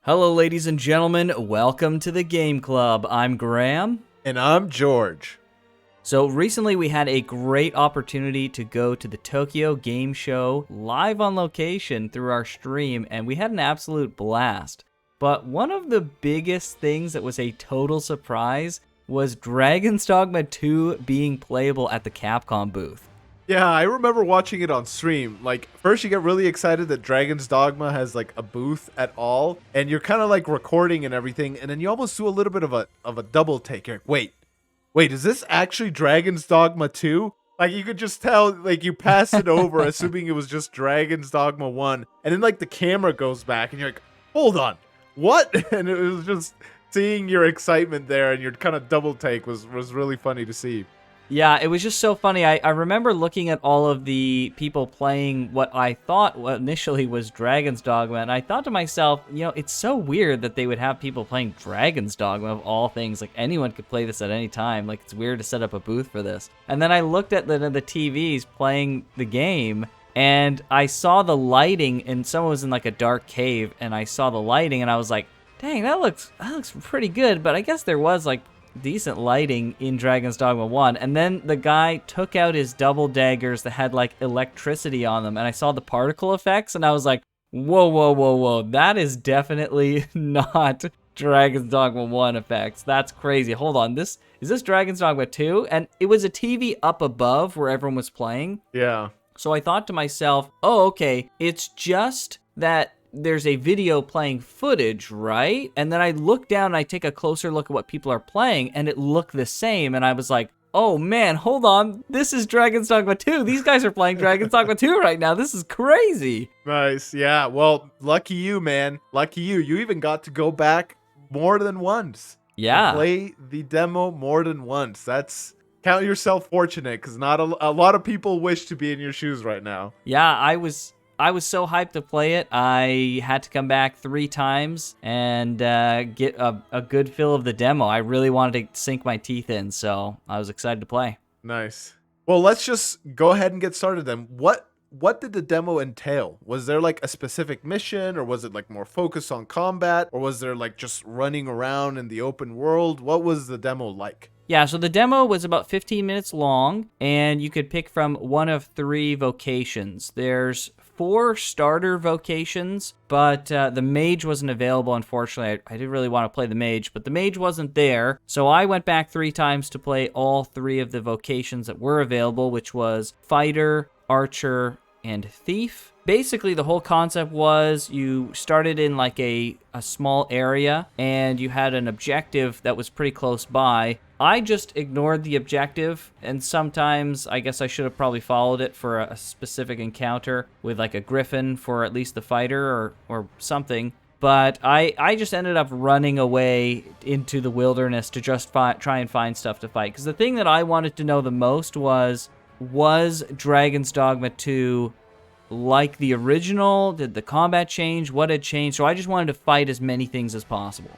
Hello, ladies and gentlemen. Welcome to the Game Club. I'm Graham. And I'm George. So recently we had a great opportunity to go to the Tokyo Game Show live on location through our stream, and we had an absolute blast. But one of the biggest things that was a total surprise was Dragon Dogma 2 being playable at the Capcom booth. Yeah, I remember watching it on stream. Like, first you get really excited that Dragon's Dogma has like a booth at all, and you're kind of like recording and everything, and then you almost do a little bit of a double take. You're like, wait, is this actually Dragon's Dogma 2? Like, you could just tell, like, you passed it over assuming it was just Dragon's Dogma 1, and then like the camera goes back and you're like, hold on, what? And it was just seeing your excitement there, and your kind of double take was really funny to see. Yeah, it was just so funny. I remember looking at all of the people playing what I thought initially was Dragon's Dogma, and I thought to myself, it's so weird that they would have people playing Dragon's Dogma of all things. Like, anyone could play this at any time. Like, it's weird to set up a booth for this. And then I looked at the TVs playing the game, and I saw the lighting, and someone was in like a dark cave, and I saw the lighting, and I was like, dang, that looks pretty good. But I guess there was like decent lighting in Dragon's Dogma 1, and then the guy took out his double daggers that had like electricity on them, and I saw the particle effects, and I was like, whoa, that is definitely not Dragon's Dogma 1 effects. That's crazy. Hold on, is this Dragon's Dogma 2? And it was a TV up above where everyone was playing. Yeah. So I thought to myself, oh, okay, it's just that there's a video playing footage, right? And then I look down and I take a closer look at what people are playing, and it looked the same, and I was like, oh man, hold on, this is Dragon's Dogma 2. These guys are playing Dragon's Dogma 2 right now. This is crazy. Nice. Yeah, well, lucky you, man. Lucky you. You even got to go back more than once. Yeah. Play the demo more than once. Count yourself fortunate, because not a lot of people wish to be in your shoes right now. Yeah, I was so hyped to play it. I had to come back 3 times and get a good feel of the demo. I really wanted to sink my teeth in, so I was excited to play. Nice. Well, let's just go ahead and get started then. What did the demo entail? Was there like a specific mission, or was it like more focused on combat, or was there like just running around in the open world? What was the demo like? Yeah, so the demo was about 15 minutes long, and you could pick from one of 3 vocations. There's 4 starter vocations, but the mage wasn't available, unfortunately. I did really want to play the mage, but the mage wasn't there. So I went back 3 times to play all 3 of the vocations that were available, which was fighter, archer, and thief. Basically, the whole concept was you started in like a small area, and you had an objective that was pretty close by. I just ignored the objective, and sometimes I guess I should have probably followed it for a specific encounter with like a griffin for at least the fighter or something. But I just ended up running away into the wilderness to just try and find stuff to fight. Because the thing that I wanted to know the most was Dragon's Dogma 2 like the original? Did the combat change? What had changed? So I just wanted to fight as many things as possible.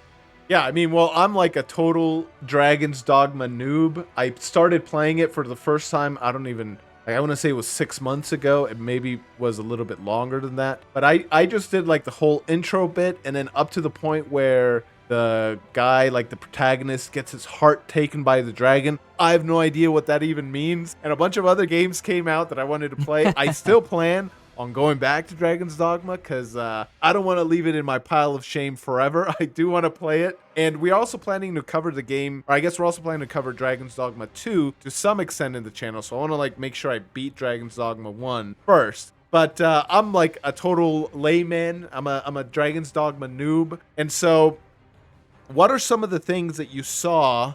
Yeah, I mean, well, I'm like a total Dragon's Dogma noob. I started playing it for the first time, I want to say it was 6 months ago. It maybe was a little bit longer than that. But I just did like the whole intro bit, and then up to the point where the guy, like the protagonist, gets his heart taken by the dragon. I have no idea what that even means. And a bunch of other games came out that I wanted to play. I still plan on going back to Dragon's Dogma, because I don't want to leave it in my pile of shame forever. I do want to play it. And we're also planning to cover the game, or I guess we're also planning to cover Dragon's Dogma 2 to some extent in the channel. So I want to like make sure I beat Dragon's Dogma 1 first. But I'm like a total layman. I'm a Dragon's Dogma noob. And so what are some of the things that you saw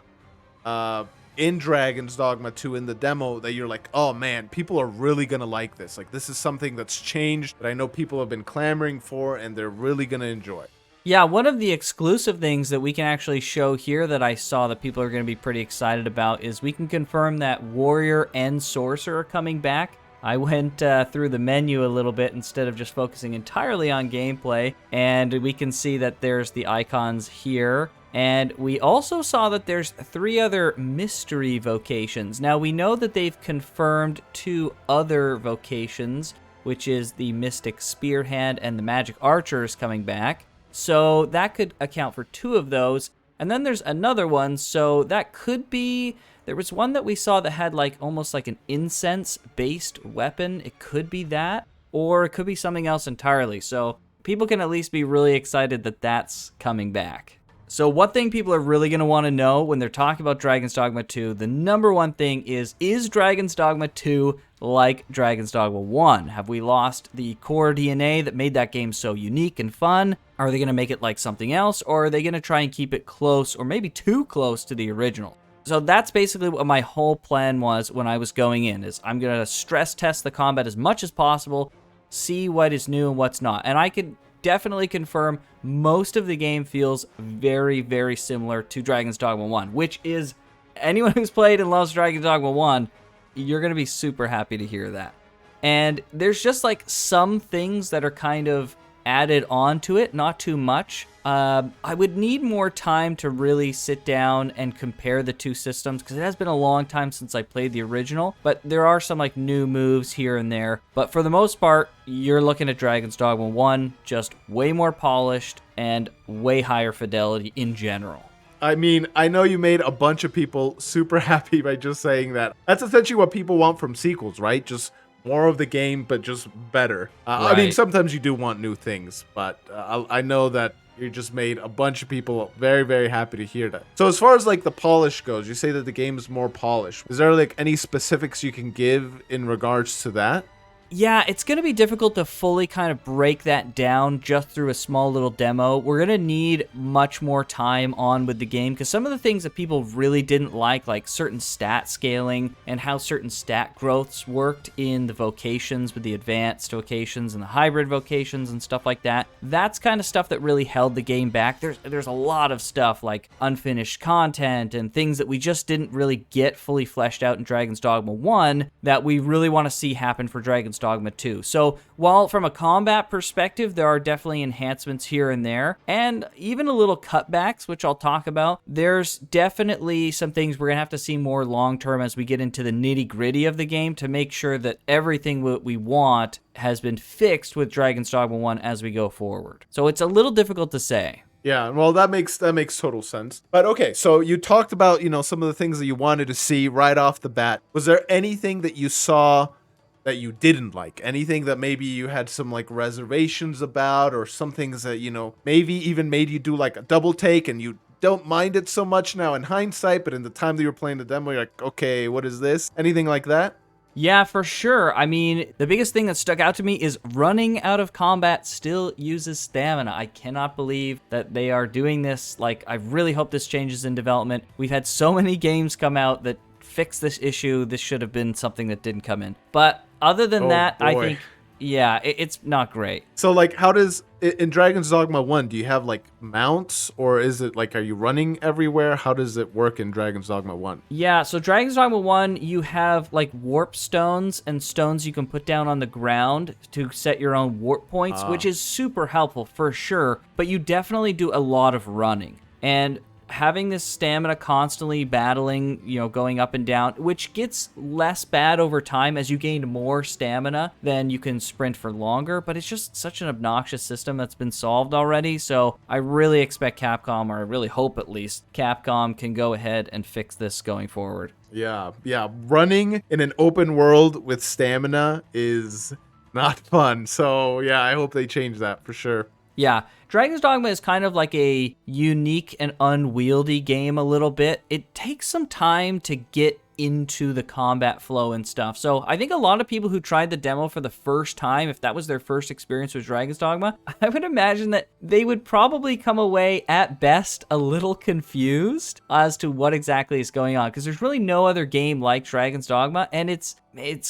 in Dragon's Dogma 2 in the demo that you're like, oh man, people are really gonna like this? Like, this is something that's changed that I know people have been clamoring for, and they're really gonna enjoy. Yeah, one of the exclusive things that we can actually show here that I saw that people are going to be pretty excited about is we can confirm that Warrior and Sorcerer are coming back. I went through the menu a little bit instead of just focusing entirely on gameplay, and we can see that there's the icons here. And we also saw that there's 3 other mystery vocations. Now, we know that they've confirmed 2 other vocations, which is the Mystic Spearhand and the Magic Archers coming back. So that could account for 2 of those. And then there's another one, so that could be... There was one that we saw that had like almost like an incense-based weapon. It could be that, or it could be something else entirely. So people can at least be really excited that that's coming back. So one thing people are really going to want to know when they're talking about Dragon's Dogma 2, the number one thing is Dragon's Dogma 2 like Dragon's Dogma 1? Have we lost the core DNA that made that game so unique and fun? Are they going to make it like something else, or are they going to try and keep it close, or maybe too close to the original? So that's basically what my whole plan was when I was going in, is I'm going to stress test the combat as much as possible, see what is new and what's not. And I could definitely confirm most of the game feels very, very similar to Dragon's Dogma 1, which is, anyone who's played and loves Dragon's Dogma 1, you're going to be super happy to hear that. And there's just like some things that are kind of added on to it, not too much. I would need more time to really sit down and compare the 2 systems, because it has been a long time since I played the original, but there are some like new moves here and there. But for the most part, you're looking at Dragon's Dogma 1, just way more polished and way higher fidelity in general. I mean, I know you made a bunch of people super happy by just saying that. That's essentially what people want from sequels, right? Just more of the game, but just better. Right. I mean, sometimes you do want new things, but I know that you just made a bunch of people very, very happy to hear that. So as far as like the polish goes, you say that the game is more polished. Is there like any specifics you can give in regards to that? Yeah, it's going to be difficult to fully kind of break that down just through a small little demo. We're going to need much more time on with the game, because some of the things that people really didn't like certain stat scaling and how certain stat growths worked in the vocations with the advanced vocations and the hybrid vocations and stuff like that. That's kind of stuff that really held the game back. There's a lot of stuff like unfinished content and things that we just didn't really get fully fleshed out in Dragon's Dogma 1 that we really want to see happen for Dragon's Dogma 2. So while from a combat perspective, there are definitely enhancements here and there, and even a little cutbacks, which I'll talk about, there's definitely some things we're going to have to see more long-term as we get into the nitty-gritty of the game to make sure that everything we want has been fixed with Dragon's Dogma 1 as we go forward. So it's a little difficult to say. Yeah, well, that makes total sense. But okay, so you talked about, some of the things that you wanted to see right off the bat. Was there anything that you saw that you didn't like? Anything that maybe you had some like reservations about, or some things that, maybe even made you do like a double take and you don't mind it so much now in hindsight, but in the time that you were playing the demo, you're like, okay, what is this? Anything like that? Yeah, for sure. I mean, the biggest thing that stuck out to me is running out of combat still uses stamina. I cannot believe that they are doing this. Like, I really hope this changes in development. We've had so many games come out that fix this issue. This should have been something that didn't come in. But other than that, boy. I think, yeah, it's not great. So like, how does, in Dragon's Dogma 1, do you have like mounts, or is it like, are you running everywhere? How does it work in Dragon's Dogma 1? Yeah, so Dragon's Dogma 1, you have like warp stones and stones you can put down on the ground to set your own warp points, which is super helpful for sure, but you definitely do a lot of running. And having this stamina constantly battling, going up and down, which gets less bad over time as you gain more stamina, then you can sprint for longer, but it's just such an obnoxious system that's been solved already. So I really expect Capcom, or I really hope at least, Capcom can go ahead and fix this going forward. Yeah. Running in an open world with stamina is not fun. So yeah, I hope they change that for sure. Yeah, Dragon's Dogma is kind of like a unique and unwieldy game a little bit. It takes some time to get into the combat flow and stuff. So I think a lot of people who tried the demo for the first time, if that was their first experience with Dragon's Dogma, I would imagine that they would probably come away at best a little confused as to what exactly is going on, because there's really no other game like Dragon's Dogma, and it's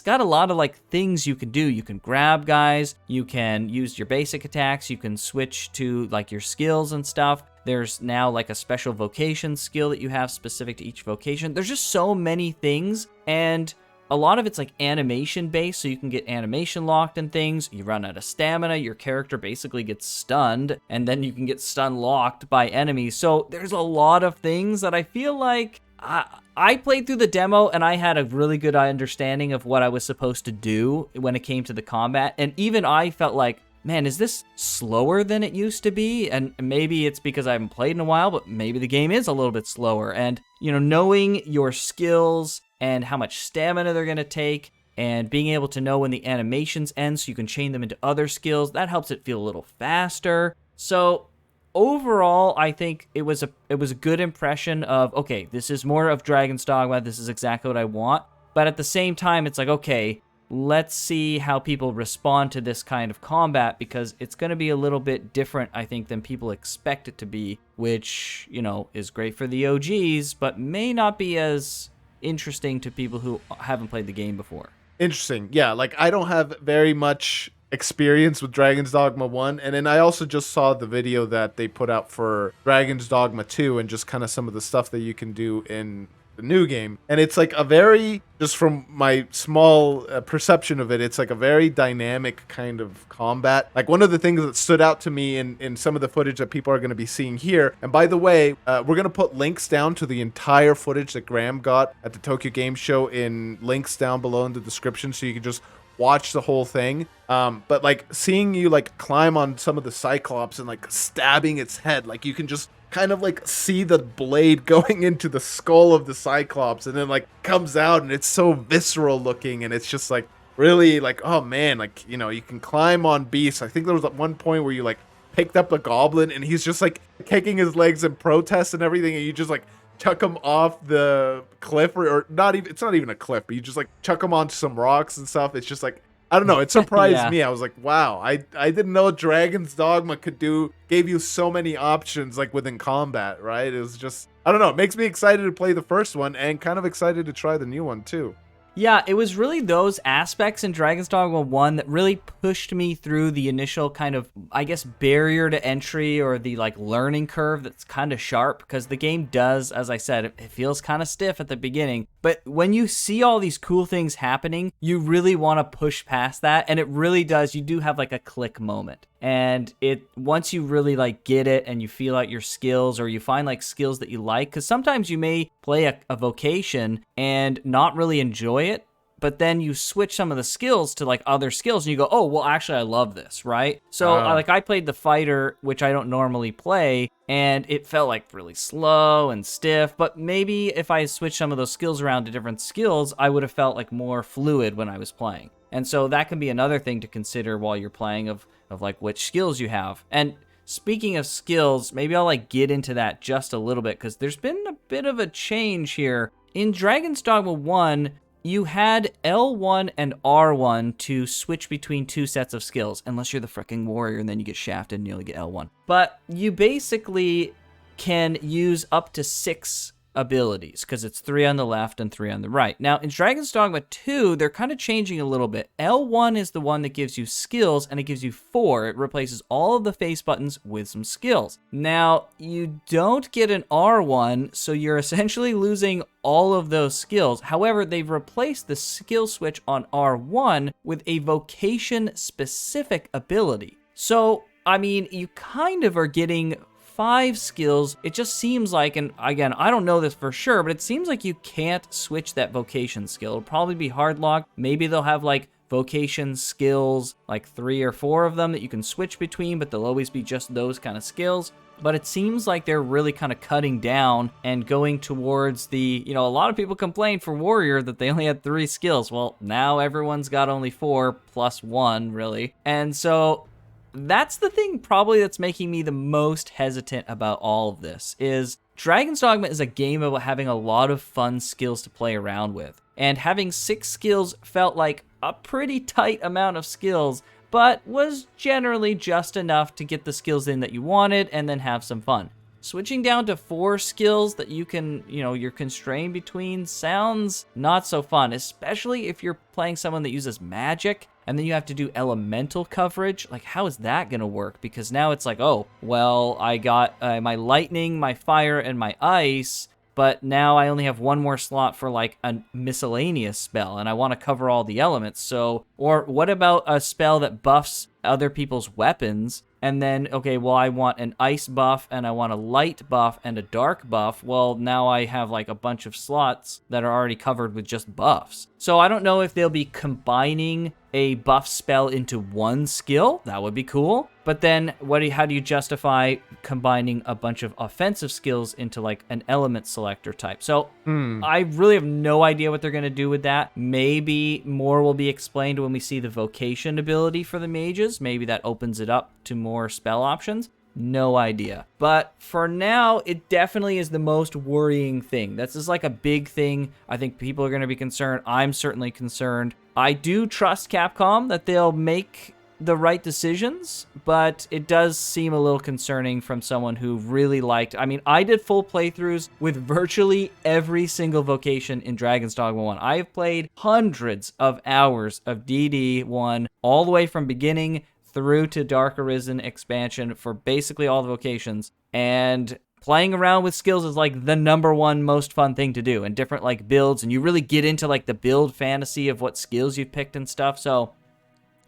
got a lot of like things you can do. You can grab guys, you can use your basic attacks, you can switch to like your skills and stuff. There's now like a special vocation skill that you have specific to each vocation. There's just so many things, and a lot of it's like animation based, so you can get animation locked and things. You run out of stamina, your character basically gets stunned, and then you can get stun locked by enemies. So there's a lot of things that I feel like I played through the demo and I had a really good understanding of what I was supposed to do when it came to the combat. And even I felt like man, is this slower than it used to be? And maybe it's because I haven't played in a while, but maybe the game is a little bit slower. And, knowing your skills and how much stamina they're going to take, and being able to know when the animations end so you can chain them into other skills, that helps it feel a little faster. So overall, I think it was a good impression of, okay, this is more of Dragon's Dogma, this is exactly what I want. But at the same time, it's like, okay, let's see how people respond to this kind of combat, because it's going to be a little bit different, I think, than people expect it to be, which, is great for the OGs, but may not be as interesting to people who haven't played the game before. Interesting. Yeah, like I don't have very much experience with Dragon's Dogma 1, and then I also just saw the video that they put out for Dragon's Dogma 2 and just kind of some of the stuff that you can do in the new game. And it's like a very, just from my small perception of it, it's like a very dynamic kind of combat. Like one of the things that stood out to me in some of the footage that people are going to be seeing here, and by the way, we're going to put links down to the entire footage that Graham got at the Tokyo Game Show in links down below in the description, so you can just watch the whole thing. But like seeing you like climb on some of the Cyclops and like stabbing its head, like you can just kind of like see the blade going into the skull of the Cyclops, and then like comes out, and it's so visceral looking, and it's just like really like, oh man, like, you can climb on beasts. I think there was at one point where you like picked up a goblin and he's just like kicking his legs in protest and everything, and you just like chuck him off the cliff, or not even, it's not even a cliff, but you just like chuck him onto some rocks and stuff. It's just like, I don't know, it surprised me. I was like, wow, I didn't know Dragon's Dogma gave you so many options like within combat, right? It was just, I don't know, it makes me excited to play the first one and kind of excited to try the new one too. Yeah, it was really those aspects in Dragon's Dogma 1 that really pushed me through the initial kind of, I guess, barrier to entry, or the like learning curve that's kind of sharp, because the game does, as I said, it feels kind of stiff at the beginning. But when you see all these cool things happening, you really want to push past that, and it really does. You do have like a click moment. And once you really like get it and you feel out your skills, or you find like skills that you like, because sometimes you may play a vocation and not really enjoy it, but then you switch some of the skills to like other skills and you go, oh, well, actually I love this, right? So like I played the fighter, which I don't normally play, and it felt like really slow and stiff, but maybe if I switched some of those skills around to different skills, I would have felt like more fluid when I was playing. And so that can be another thing to consider while you're playing, of like which skills you have. And speaking of skills, maybe I'll like get into that just a little bit, because there's been a bit of a change here. In Dragon's Dogma 1, you had L1 and R1 to switch between two sets of skills, unless you're the freaking warrior, and then you get shafted and you only get L1. But you basically can use up to 6 abilities, because it's 3 on the left and 3 on the right. Now, in Dragon's Dogma 2, they're kind of changing a little bit. L1 is the one that gives you skills, and it gives you 4. It replaces all of the face buttons with some skills. Now, you don't get an R1, so you're essentially losing all of those skills. However, they've replaced the skill switch on R1 with a vocation-specific ability. So, I mean, you kind of are getting 5 skills. It just seems like, and again, I don't know this for sure, but it seems like you can't switch that vocation skill. It'll probably be hard locked. Maybe they'll have like vocation skills, like 3 or 4 of them that you can switch between, but they'll always be just those kind of skills. But it seems like they're really kind of cutting down and going towards the, a lot of people complained for Warrior that they only had 3 skills. Well, now everyone's got only 4 plus 1, really. And so that's the thing probably that's making me the most hesitant about all of this, is Dragon's Dogma is a game about having a lot of fun skills to play around with. And having 6 skills felt like a pretty tight amount of skills, but was generally just enough to get the skills in that you wanted and then have some fun. Switching down to 4 skills that you can, you're constrained between sounds not so fun, especially if you're playing someone that uses magic and then you have to do elemental coverage. Like, how is that going to work? Because now it's like, oh, well, I got my lightning, my fire, and my ice, but now I only have 1 more slot for like a miscellaneous spell, and I want to cover all the elements. So, or what about a spell that buffs other people's weapons? And then, okay, well, I want an ice buff, and I want a light buff, and a dark buff. Well, now I have like a bunch of slots that are already covered with just buffs. So I don't know if they'll be combining a buff spell into one skill. That would be cool. But then how do you justify combining a bunch of offensive skills into like an element selector type? So I really have no idea what they're going to do with that. Maybe more will be explained when we see the vocation ability for the mages. Maybe that opens it up to more spell options. No idea. But for now, it definitely is the most worrying thing. This is like a big thing. I think people are going to be concerned. I'm certainly concerned. I do trust Capcom that they'll make the right decisions, but it does seem a little concerning from someone who really liked. I mean, I did full playthroughs with virtually every single vocation in Dragon's Dogma 1. I have played hundreds of hours of DD1 all the way from beginning through to Dark Arisen expansion for basically all the vocations, and playing around with skills is like the number one most fun thing to do, and different like builds, and you really get into like the build fantasy of what skills you've picked and stuff, so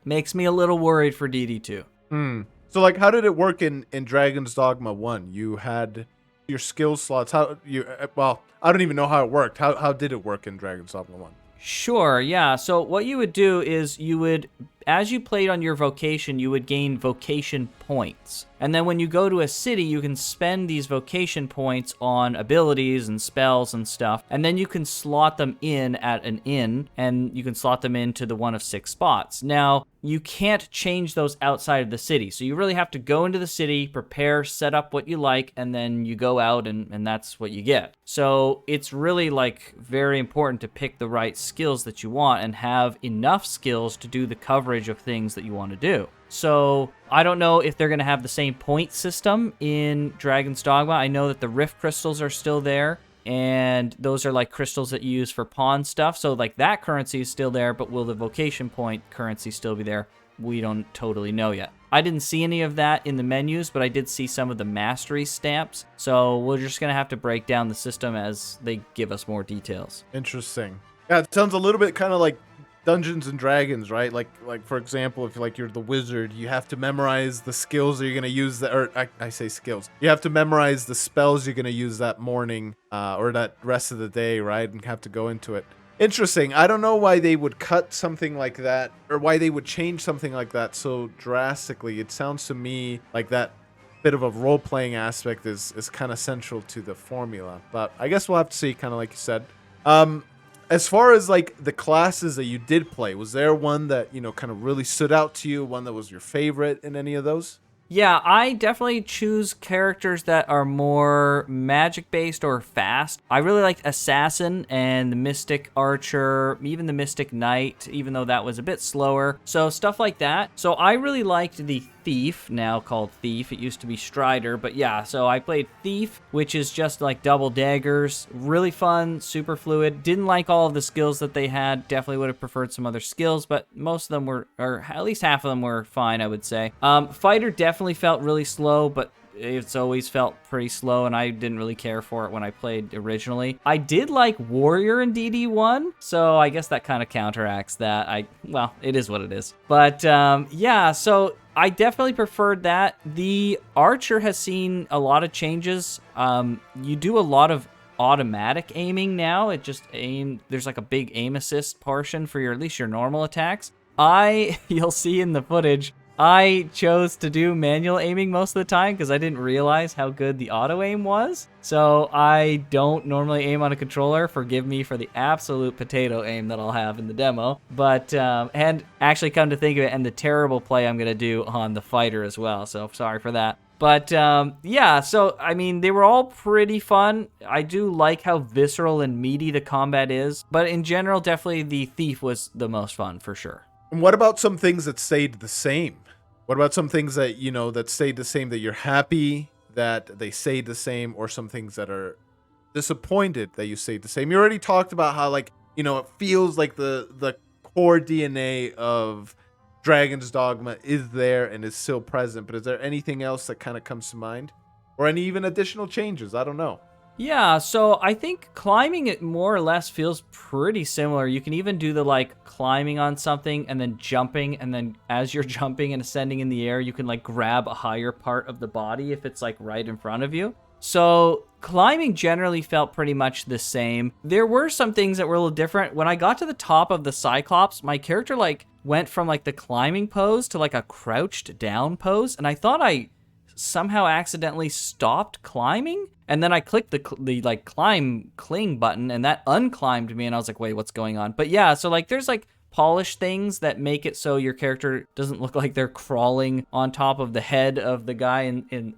makes me a little worried for DD2. So like, how did it work in Dragon's Dogma 1? You had your skill slots. I don't even know how it worked. How did it work in Dragon's Dogma 1? Sure, yeah. So what you would do is as you played on your vocation, you would gain vocation points. And then when you go to a city, you can spend these vocation points on abilities and spells and stuff. And then you can slot them in at an inn, and you can slot them into the one of 6 spots. Now, you can't change those outside of the city. So you really have to go into the city, prepare, set up what you like, and then you go out and that's what you get. So it's really like very important to pick the right skills that you want and have enough skills to do the coverage of things that you want to do. So I don't know if they're going to have the same point system in Dragon's Dogma. I know that the Rift crystals are still there, and those are like crystals that you use for pawn stuff. So like that currency is still there, but will the vocation point currency still be there? We don't totally know yet. I didn't see any of that in the menus, but I did see some of the mastery stamps. So we're just going to have to break down the system as they give us more details. Interesting. Yeah, it sounds a little bit kind of like Dungeons and Dragons, right? Like for example, if you're the wizard, you have to memorize the skills that you're going to use I say skills. You have to memorize the spells you're going to use that morning or that rest of the day, right? And have to go into it. Interesting. I don't know why they would cut something like that, or why they would change something like that so drastically. It sounds to me like that bit of a role-playing aspect is kind of central to the formula. But I guess we'll have to see, kind of like you said. As far as like the classes that you did play, was there one that, kind of really stood out to you, one that was your favorite in any of those? Yeah, I definitely choose characters that are more magic-based or fast. I really liked Assassin and the Mystic Archer, even the Mystic Knight, even though that was a bit slower. So stuff like that. So I really liked the Thief, now called Thief. It used to be Strider, but yeah, so I played Thief, which is just like double daggers. Really fun, super fluid. Didn't like all of the skills that they had. Definitely would have preferred some other skills, but most of them were, or at least half of them were fine, I would say. Fighter definitely felt really slow, but it's always felt pretty slow, and I didn't really care for it when I played originally. I did like Warrior in DD1, so I guess that kind of counteracts that. Well, it is what it is. But yeah, so I definitely preferred that. The Archer has seen a lot of changes. You do a lot of automatic aiming now. There's like a big aim assist portion for at least your normal attacks. You'll see in the footage, I chose to do manual aiming most of the time because I didn't realize how good the auto aim was. So I don't normally aim on a controller. Forgive me for the absolute potato aim that I'll have in the demo. But, and actually come to think of it, and the terrible play I'm going to do on the fighter as well. So sorry for that. But yeah, so I mean, they were all pretty fun. I do like how visceral and meaty the combat is. But in general, definitely the Thief was the most fun for sure. And what about some things that stayed the same? What about some things that, that stayed the same, that you're happy that they stayed the same, or some things that are disappointed that you stayed the same? You already talked about how, like, it feels like the core DNA of Dragon's Dogma is there and is still present, but is there anything else that kind of comes to mind? Or any even additional changes? I don't know. Yeah, so I think climbing it more or less feels pretty similar. You can even do the like climbing on something and then jumping, and then as you're jumping and ascending in the air, you can like grab a higher part of the body if it's like right in front of you. So climbing generally felt pretty much the same. There were some things that were a little different. When I got to the top of the Cyclops, my character like went from like the climbing pose to like a crouched down pose, and I thought I somehow accidentally stopped climbing, and then I clicked the like cling button, and that unclimbed me, and I was like, wait, what's going on? But yeah, so like there's like polish things that make it so your character doesn't look like they're crawling on top of the head of the guy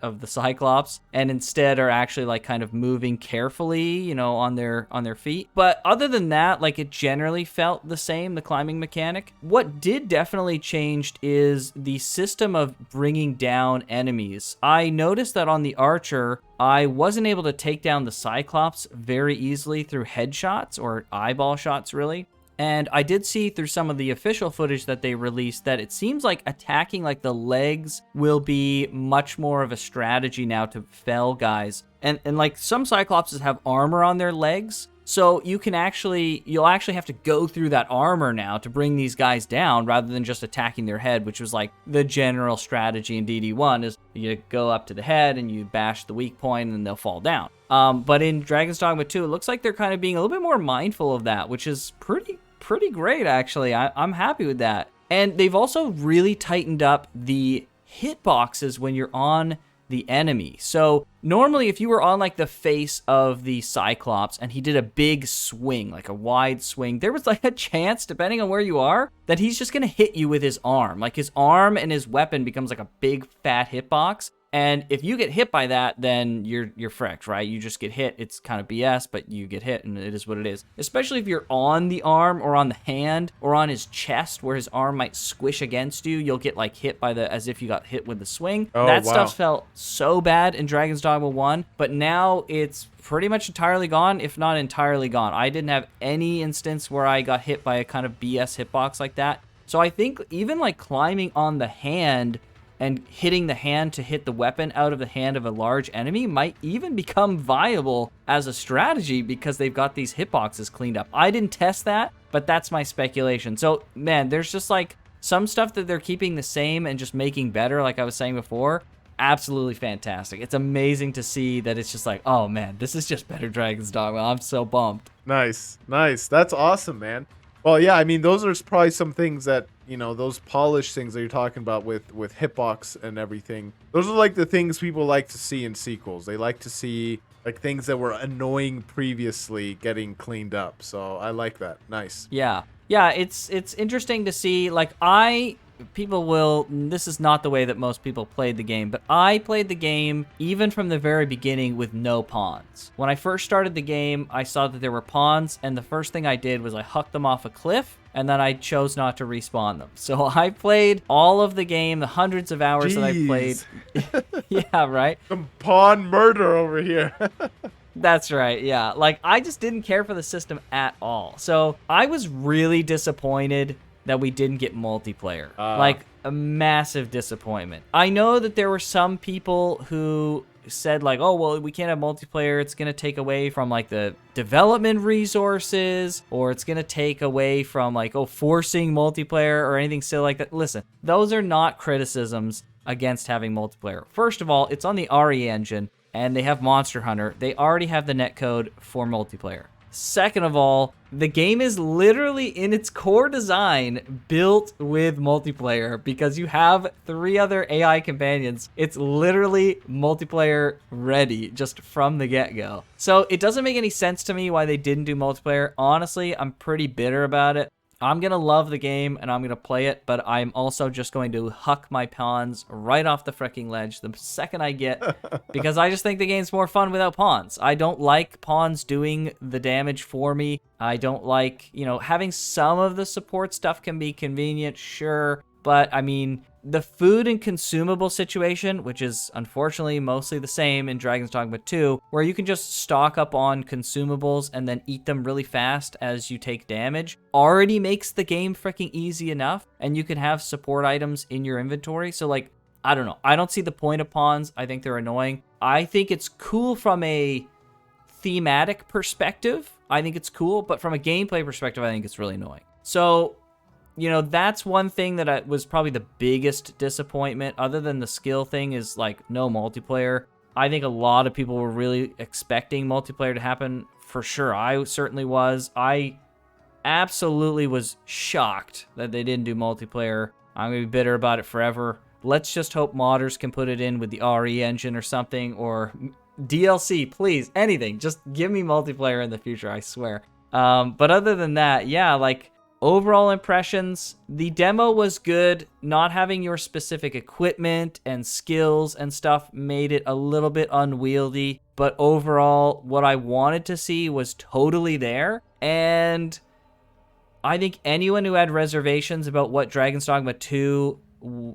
of the Cyclops, and instead are actually like kind of moving carefully, you know, on their feet. But other than that, like it generally felt the same, the climbing mechanic. What did definitely change is the system of bringing down enemies. I noticed that on the Archer, I wasn't able to take down the Cyclops very easily through headshots or eyeball shots, really. And I did see through some of the official footage that they released that it seems like attacking like the legs will be much more of a strategy now to fell guys. And like some Cyclopses have armor on their legs, so you'll actually have to go through that armor now to bring these guys down rather than just attacking their head, which was like the general strategy in DD1 is you go up to the head and you bash the weak point and they'll fall down. But in Dragon's Dogma 2, it looks like they're kind of being a little bit more mindful of that, which is pretty great, actually. I'm happy with that. And they've also really tightened up the hitboxes when you're on the enemy. So normally if you were on like the face of the Cyclops and he did a big swing, like a wide swing, there was like a chance, depending on where you are, that he's just gonna hit you with his arm. Like his arm and his weapon becomes like a big fat hitbox. And if you get hit by that, then you're fricked, right? You just get hit. It's kind of BS, but you get hit, and it is what it is. Especially if you're on the arm or on the hand or on his chest where his arm might squish against you, you'll get like hit by as if you got hit with the swing. Oh, that wow. stuff felt so bad in Dragon's Dogma 1, but now it's pretty much entirely gone, if not entirely gone. I didn't have any instance where I got hit by a kind of BS hitbox like that. So I think even like climbing on the hand and hitting the hand to hit the weapon out of the hand of a large enemy might even become viable as a strategy because they've got these hitboxes cleaned up. I didn't test that, but that's my speculation. So, man, there's just like some stuff that they're keeping the same and just making better, like I was saying before. Absolutely fantastic. It's amazing to see that it's just like, oh, man, this is just better Dragon's Dogma. I'm so pumped. Nice. That's awesome, man. Well, yeah, I mean, those are probably some things that, you know, those polished things that you're talking about with hitbox and everything. Those are like the things people like to see in sequels. They like to see like things that were annoying previously getting cleaned up. So I like that. Nice. Yeah, it's interesting to see. Like this is not the way that most people played the game, but I played the game even from the very beginning with no pawns. When I first started the game, I saw that there were pawns, and the first thing I did was I hucked them off a cliff, and then I chose not to respawn them. So I played all of the game, the hundreds of hours that I played. Yeah, right? Some pawn murder over here. That's right, yeah. Like, I just didn't care for the system at all. So I was really disappointed that we didn't get multiplayer. Like, a massive disappointment. I know that there were some people who said like, oh, well, we can't have multiplayer. It's going to take away from like the development resources, or it's going to take away from like, oh, forcing multiplayer or anything silly like that. Listen, those are not criticisms against having multiplayer. First of all, it's on the RE engine and they have Monster Hunter. They already have the netcode for multiplayer. Second of all, the game is literally in its core design built with multiplayer because you have 3 other AI companions. It's literally multiplayer ready just from the get-go. So it doesn't make any sense to me why they didn't do multiplayer. Honestly, I'm pretty bitter about it. I'm going to love the game and I'm going to play it, but I'm also just going to huck my pawns right off the freaking ledge the second I get, because I just think the game's more fun without pawns. I don't like pawns doing the damage for me. I don't like, having some of the support stuff can be convenient, sure, but I mean, the food and consumable situation, which is unfortunately mostly the same in Dragon's Dogma 2, where you can just stock up on consumables and then eat them really fast as you take damage, already makes the game freaking easy enough, and you can have support items in your inventory. So like, I don't know. I don't see the point of pawns. I think they're annoying. I think it's cool from a thematic perspective. I think it's cool, but from a gameplay perspective, I think it's really annoying. So that's one thing that was probably the biggest disappointment, other than the skill thing, is like no multiplayer. I think a lot of people were really expecting multiplayer to happen. For sure, I certainly was. I absolutely was shocked that they didn't do multiplayer. I'm going to be bitter about it forever. Let's just hope modders can put it in with the RE engine or something, or DLC, please, anything. Just give me multiplayer in the future, I swear. But other than that, yeah, like, overall impressions, the demo was good. Not having your specific equipment and skills and stuff made it a little bit unwieldy. But overall, what I wanted to see was totally there. And I think anyone who had reservations about what Dragon's Dogma 2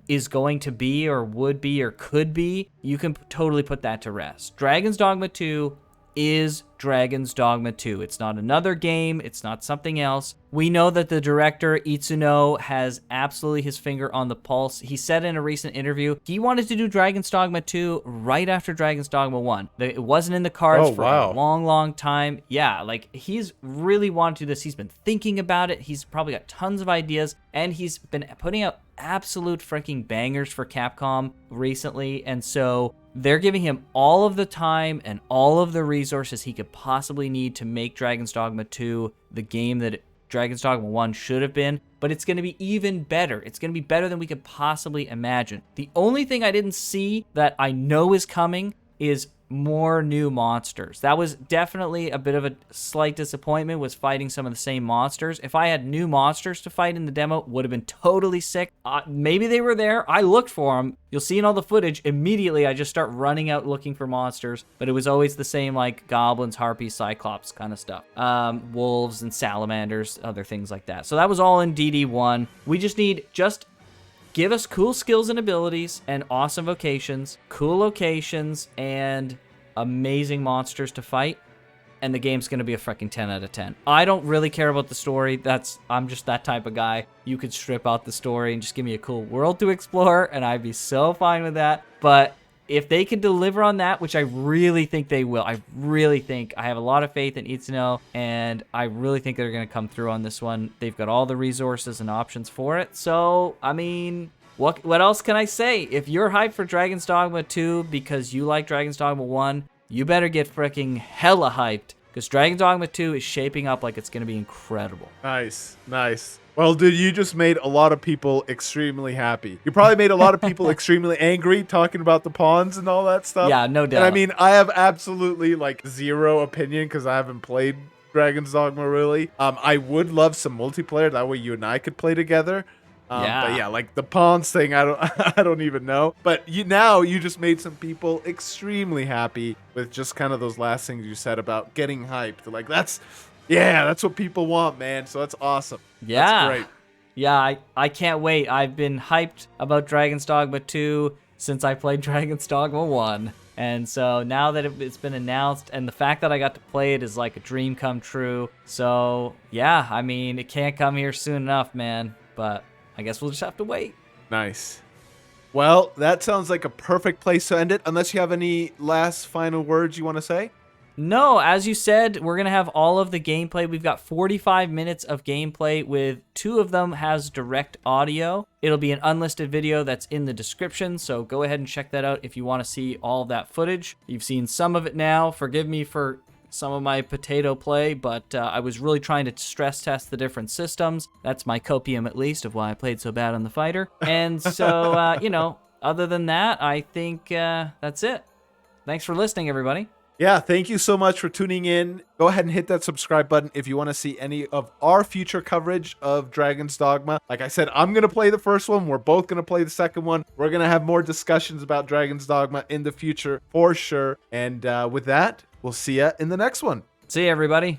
is going to be or would be or could be, you can totally put that to rest. Dragon's Dogma 2 is Dragon's Dogma 2. It's not another game. It's not something else. We know that the director, Itsuno, has absolutely his finger on the pulse. He said in a recent interview he wanted to do Dragon's Dogma 2 right after Dragon's Dogma 1. It wasn't in the cards for a long, long time. Yeah, like, he's really wanted to do this. He's been thinking about it. He's probably got tons of ideas, and he's been putting out absolute freaking bangers for Capcom recently, and so they're giving him all of the time and all of the resources he could possibly need to make Dragon's Dogma 2 the game that Dragon's Dogma 1 should have been, but it's going to be even better. It's going to be better than we could possibly imagine. The only thing I didn't see that I know is coming is more new monsters. That was definitely a bit of a slight disappointment, was fighting some of the same monsters. If I had new monsters to fight in the demo, would have been totally sick. Maybe they were there. I looked for them. You'll see in all the footage, immediately I just start running out looking for monsters, but it was always the same, like goblins, harpies, cyclops kind of stuff. Wolves and salamanders, other things like that. So that was all in DD1. We just need give us cool skills and abilities and awesome vocations, cool locations, and amazing monsters to fight, and the game's going to be a freaking 10 out of 10. I don't really care about the story. I'm just that type of guy. You could strip out the story and just give me a cool world to explore, and I'd be so fine with that. But if they can deliver on that, which I really think they will, I have a lot of faith in Itsuno, and I really think they're going to come through on this one. They've got all the resources and options for it. So, I mean, what else can I say? If you're hyped for Dragon's Dogma 2 because you like Dragon's Dogma 1, you better get freaking hella hyped, because Dragon's Dogma 2 is shaping up like it's going to be incredible. Nice. Well, dude, you just made a lot of people extremely happy. You probably made a lot of people extremely angry talking about the pawns and all that stuff. Yeah, no doubt. And I mean, I have absolutely like zero opinion because I haven't played Dragon's Dogma really. I would love some multiplayer. That way you and I could play together. But yeah, like the pawns thing, I don't even know. But you just made some people extremely happy with just kind of those last things you said about getting hyped. Like that's what people want, man. So that's awesome. Yeah. That's great. Yeah, I can't wait. I've been hyped about Dragon's Dogma 2 since I played Dragon's Dogma 1. And so now that it's been announced, and the fact that I got to play it is like a dream come true. So yeah, I mean, it can't come here soon enough, man. But I guess we'll just have to wait. Nice. Well, that sounds like a perfect place to end it, unless you have any last final words you want to say. No, as you said, we're going to have all of the gameplay. We've got 45 minutes of gameplay, with 2 of them has direct audio. It'll be an unlisted video that's in the description, so go ahead and check that out if you want to see all of that footage. You've seen some of it now. Forgive me for some of my potato play, but I was really trying to stress test the different systems. That's my copium, at least, of why I played so bad on the fighter. And so, other than that, I think that's it. Thanks for listening, everybody. Yeah, thank you so much for tuning in. Go ahead and hit that subscribe button if you want to see any of our future coverage of Dragon's Dogma. Like I said, I'm going to play the first one. We're both going to play the second one. We're going to have more discussions about Dragon's Dogma in the future for sure. And with that, we'll see ya in the next one. See you, everybody.